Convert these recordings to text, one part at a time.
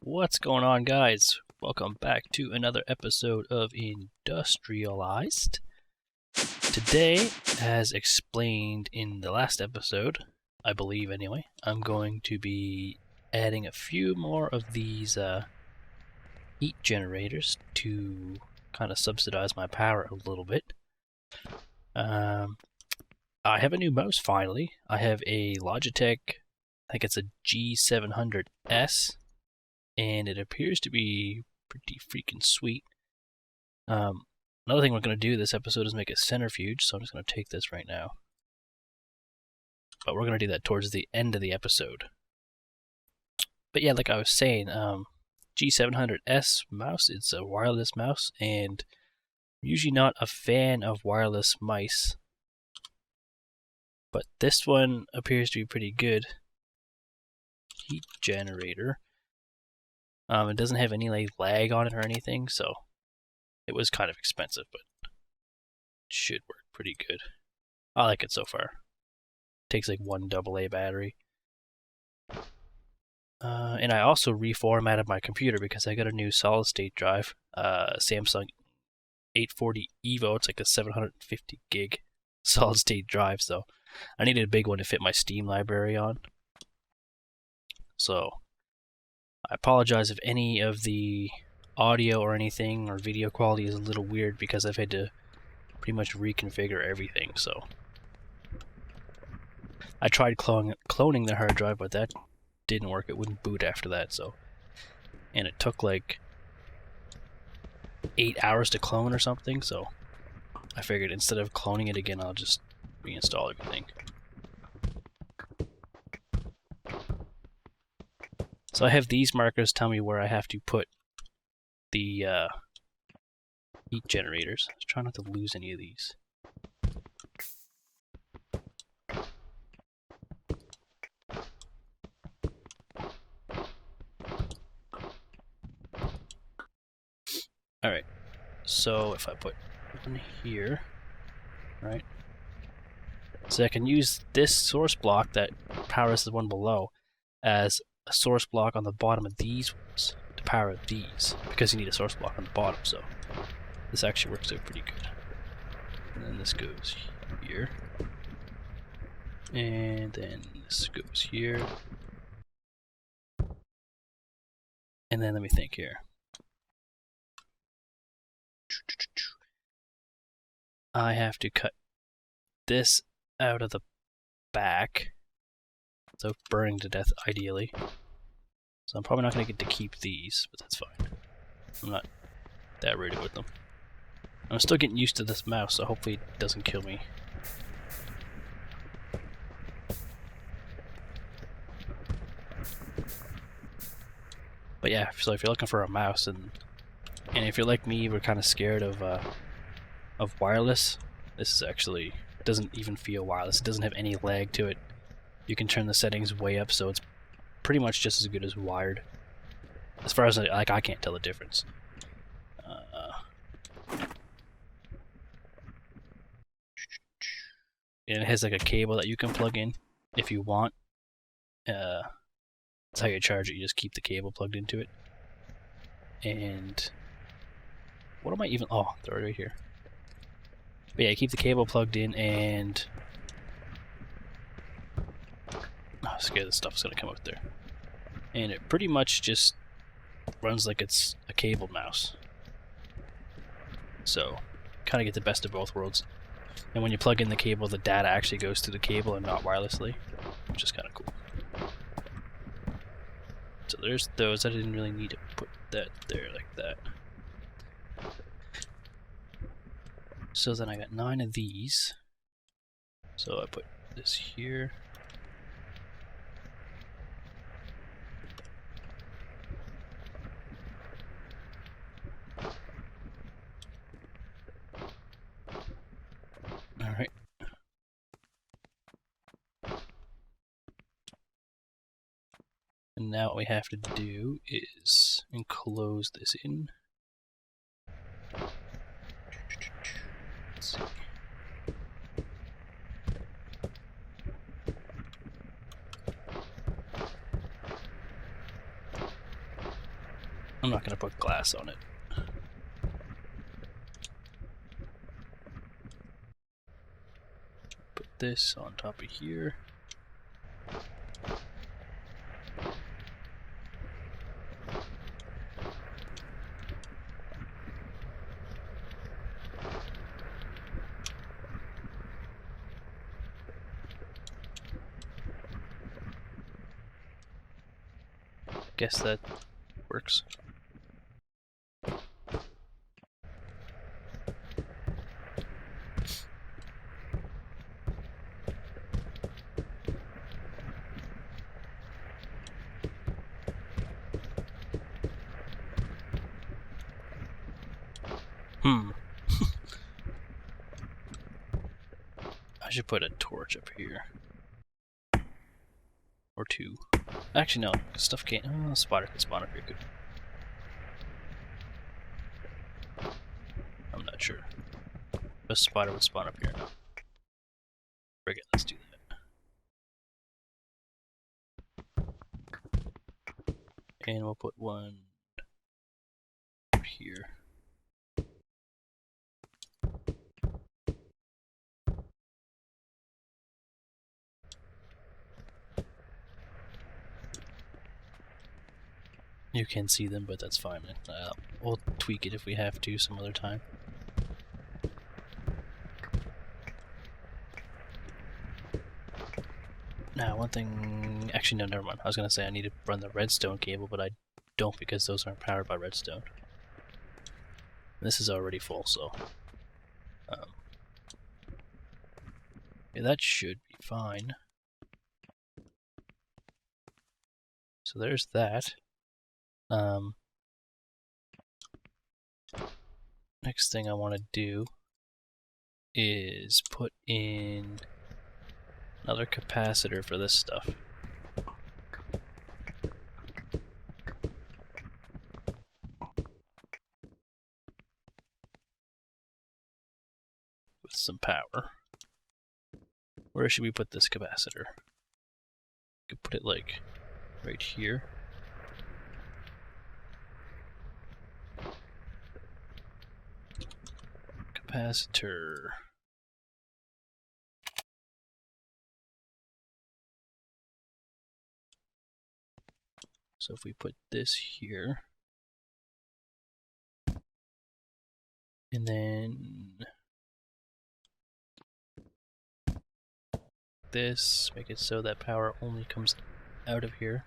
What's going on, guys? Welcome back to another episode of Industrialized. Today, as explained in the last episode, I believe anyway, I'm going to be adding a few more of these heat generators to kind of subsidize my power a little bit. I have a new mouse finally. I have a Logitech, I think it's a G700S. And it appears to be pretty freaking sweet. Another thing we're going to do this episode is make a centrifuge, so I'm just going to take this right now. But we're going to do that towards the end of the episode. But yeah, like I was saying, G700S mouse, it's a wireless mouse, and I'm usually not a fan of wireless mice. But this one appears to be pretty good. Heat generator. It doesn't have any like lag on it or anything, so it was kind of expensive, but it should work pretty good. I like it so far. Takes like one AA battery. And I also reformatted my computer because I got a new solid state drive, Samsung 840 Evo. It's like a 750 gig solid state drive, so I needed a big one to fit my Steam library on. So I apologize if any of the audio or anything or video quality is a little weird because I've had to pretty much reconfigure everything. So I tried cloning the hard drive, but that didn't work. It wouldn't boot after that. So, and it took like 8 hours to clone or something. So I figured instead of cloning it again, I'll just reinstall everything. So I have these markers tell me where I have to put the heat generators. Let's try not to lose any of these. Alright, so if I put one here, right? So I can use this source block that powers the one below as a source block on the bottom of these ones to power these, because you need a source block on the bottom, so this actually works out pretty good. And then this goes here, and then this goes here, and then let me think here. I have to cut this out of the back, so burning to death ideally. So I'm probably not going to get to keep these, but that's fine. I'm not that worried about them. I'm still getting used to this mouse, so hopefully it doesn't kill me. But yeah, so if you're looking for a mouse, and if you're like me, we're kind of scared of wireless, this is actually, it doesn't even feel wireless. It doesn't have any lag to it. You can turn the settings way up, so it's pretty much just as good as wired. As far as like I can't tell the difference. And it has like a cable that you can plug in if you want. That's how you charge it. You just keep the cable plugged into it. And what am I even? Oh, they're right here. But yeah, keep the cable plugged in, and I'm scared this stuff's gonna come out there. And it pretty much just runs like it's a cable mouse. So, kind of get the best of both worlds. And when you plug in the cable, the data actually goes through the cable and not wirelessly, which is kind of cool. So there's those. I didn't really need to put that there like that. So then I got 9 of these. So I put this here. Alright. And now what we have to do is enclose this in. Let's see. I'm not going to put glass on it. Put this on top of here. Guess that works. I should put a torch up here. Or two. Actually, no. Stuff can't. Oh, a spider can spawn up here. Good. I'm not sure. A spider would spawn up here now. Forget. Let's do that. And we'll put one here. You can see them, but that's fine. We'll tweak it if we have to some other time. Now, one thing... Actually, no, never mind. I was going to say I need to run the redstone cable, but I don't because those aren't powered by redstone. This is already full, so... yeah, that should be fine. So there's that. Next thing I want to do is put in another capacitor for this stuff. With some power. Where should we put this capacitor? We could put it like right here. Capacitor. So if we put this here, and then this, make it so that power only comes out of here.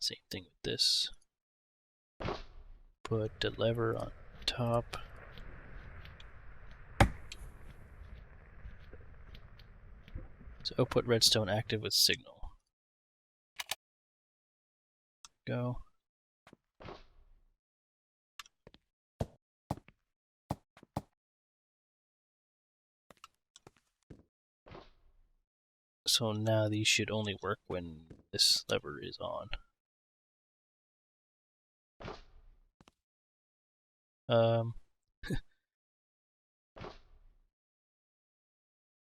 Same thing with this. Put the lever on top. So output redstone active with signal. Go. So now these should only work when this lever is on.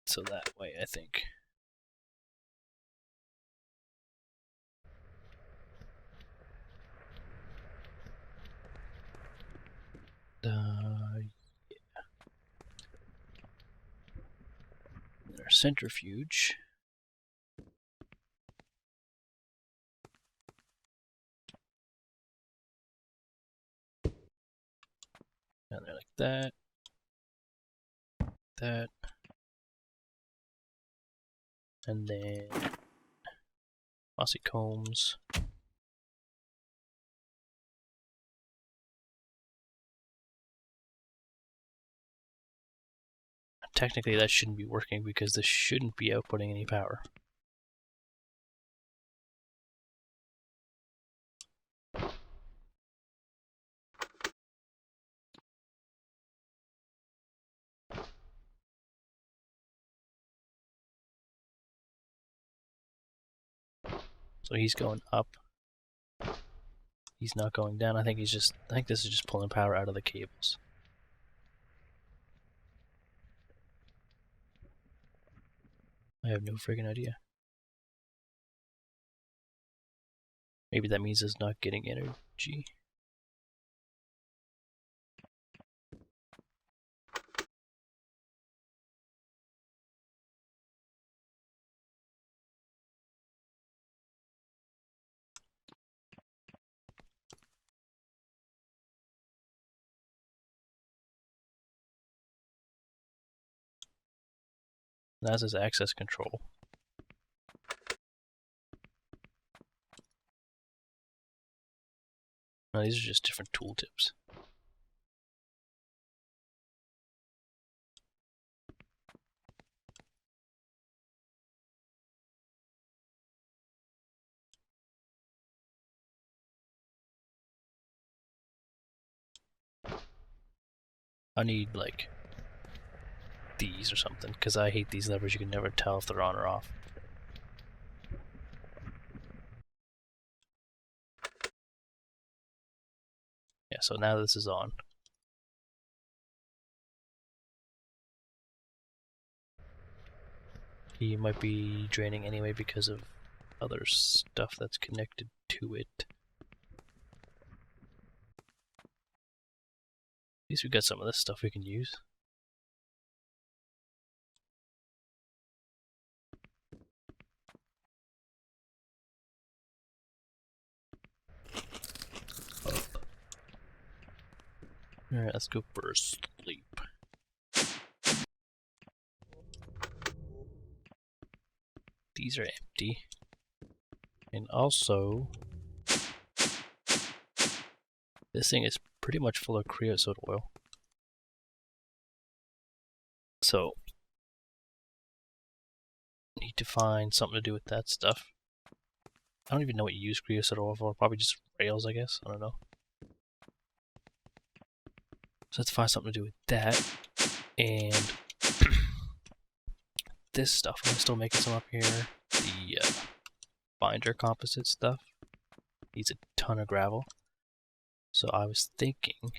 So that way, I think. Yeah. Our centrifuge. Down there like that. That. And then mossy combs. Technically that shouldn't be working because this shouldn't be outputting any power. So he's going up. He's not going down. I think this is just pulling power out of the cables. I have no friggin' idea. Maybe that means it's not getting energy. That says access control. No, these are just different tooltips. I need like these or something, because I hate these levers. You can never tell if they're on or off. Yeah, so now this is on. He might be draining anyway because of other stuff that's connected to it. At least we got some of this stuff we can use. Alright, let's go for a sleep. These are empty. And also, this thing is pretty much full of creosote oil. So, need to find something to do with that stuff. I don't even know what you use creosote oil for. Probably just rails, I guess. I don't know. So let's find something to do with that. And this stuff, I'm still making some up here. The binder composite stuff needs a ton of gravel. So I was thinking,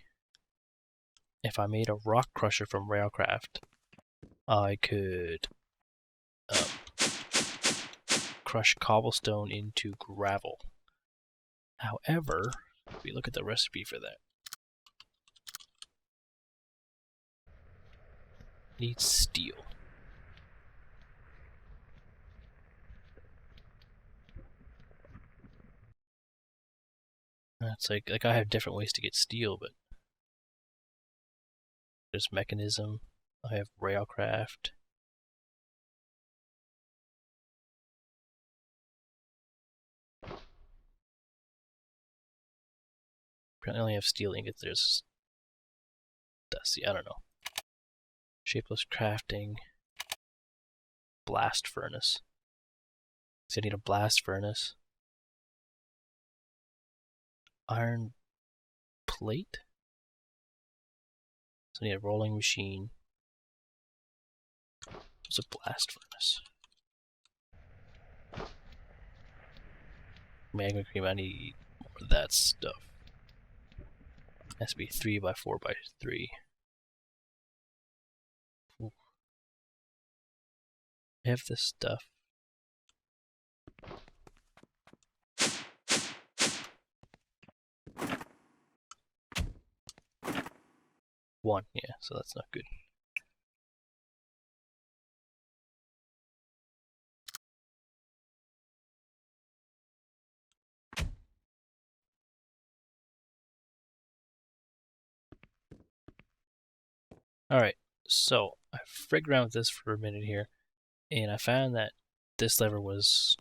if I made a rock crusher from Railcraft, I could crush cobblestone into gravel. However, if we look at the recipe for that, needs steel. It's like I have different ways to get steel, but there's Mekanism. I have Railcraft. Apparently, I only have steel ingots. There's dusty. I don't know. Shapeless crafting. Blast furnace. So I need a blast furnace. Iron plate. So I need a rolling machine. It's a blast furnace. Magma cream. I need more of that stuff. It has to be 3x4x3. Ooh. I have this stuff. One, yeah, so that's not good. Alright, so I frigged around with this for a minute here, and I found that this lever is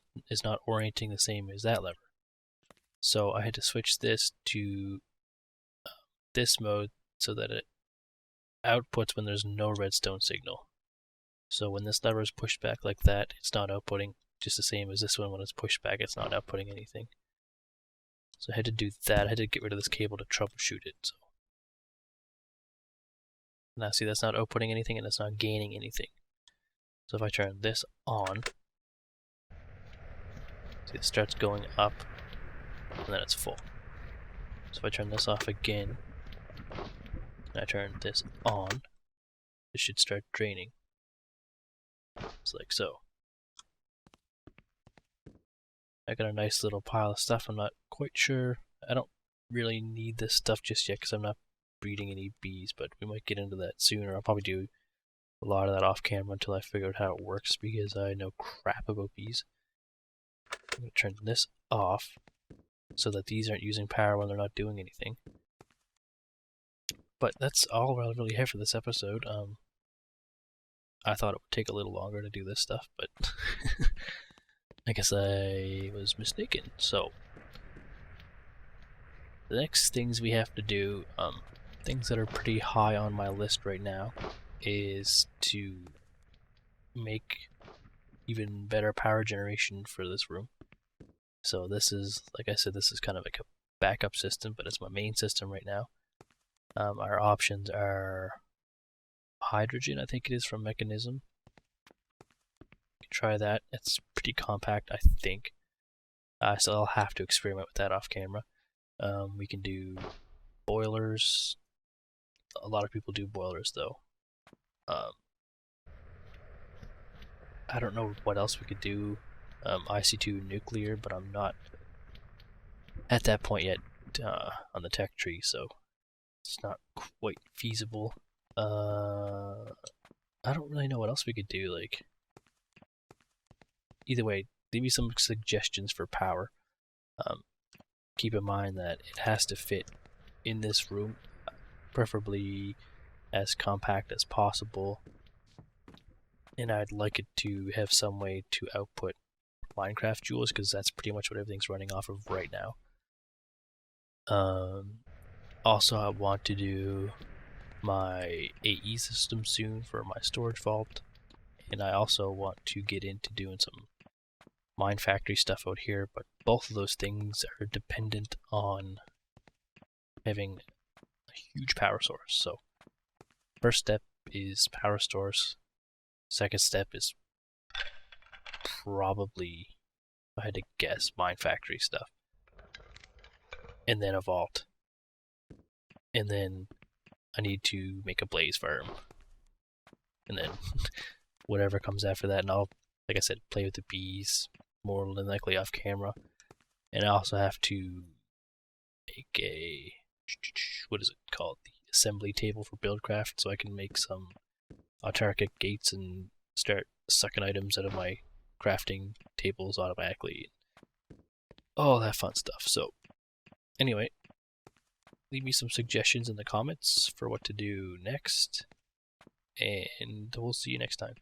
not orienting the same as that lever. So I had to switch this to this mode so that it outputs when there's no redstone signal. So when this lever is pushed back like that, it's not outputting, just the same as this one. When it's pushed back, it's not outputting anything. So I had to do that. I had to get rid of this cable to troubleshoot it. So now see, that's not outputting anything and it's not gaining anything. So if I turn this on, see, it starts going up and then it's full. So if I turn this off again and I turn this on, it should start draining. It's like so. I got a nice little pile of stuff. I'm not quite sure. I don't really need this stuff just yet because I'm not breeding any bees, but we might get into that soon, or I'll probably do a lot of that off camera until I figure out how it works because I know crap about bees. I'm going to turn this off so that these aren't using power when they're not doing anything. But that's all I really have for this episode. I thought it would take a little longer to do this stuff, but I guess I was mistaken. So the next things we have to do, things that are pretty high on my list right now, is to make even better power generation for this room. So this is, like I said, this is kind of like a backup system, but it's my main system right now. Our options are hydrogen, I think it is, from Mekanism. You can try that. It's pretty compact, I think. So I'll have to experiment with that off camera. We can do boilers. A lot of people do boilers, though. I don't know what else we could do. IC2 Nuclear, but I'm not at that point yet on the tech tree, so it's not quite feasible. I don't really know what else we could do. Like, either way, leave me some suggestions for power. Keep in mind that it has to fit in this room, preferably as compact as possible, and I'd like it to have some way to output Minecraft joules, because that's pretty much what everything's running off of right now. Also, I want to do my AE system soon for my storage vault, and I also want to get into doing some Minefactory stuff out here, but both of those things are dependent on having a huge power source. So first step is power source. Second step is probably, if I had to guess, Minefactory stuff. And then a vault. And then I need to make a blaze farm. And then whatever comes after that, and I'll, like I said, play with the bees more than likely off camera. And I also have to make a, what is it called? The assembly table for Buildcraft, so I can make some autarkic gates and start sucking items out of my crafting tables automatically. All that fun stuff. So anyway, leave me some suggestions in the comments for what to do next, and we'll see you next time.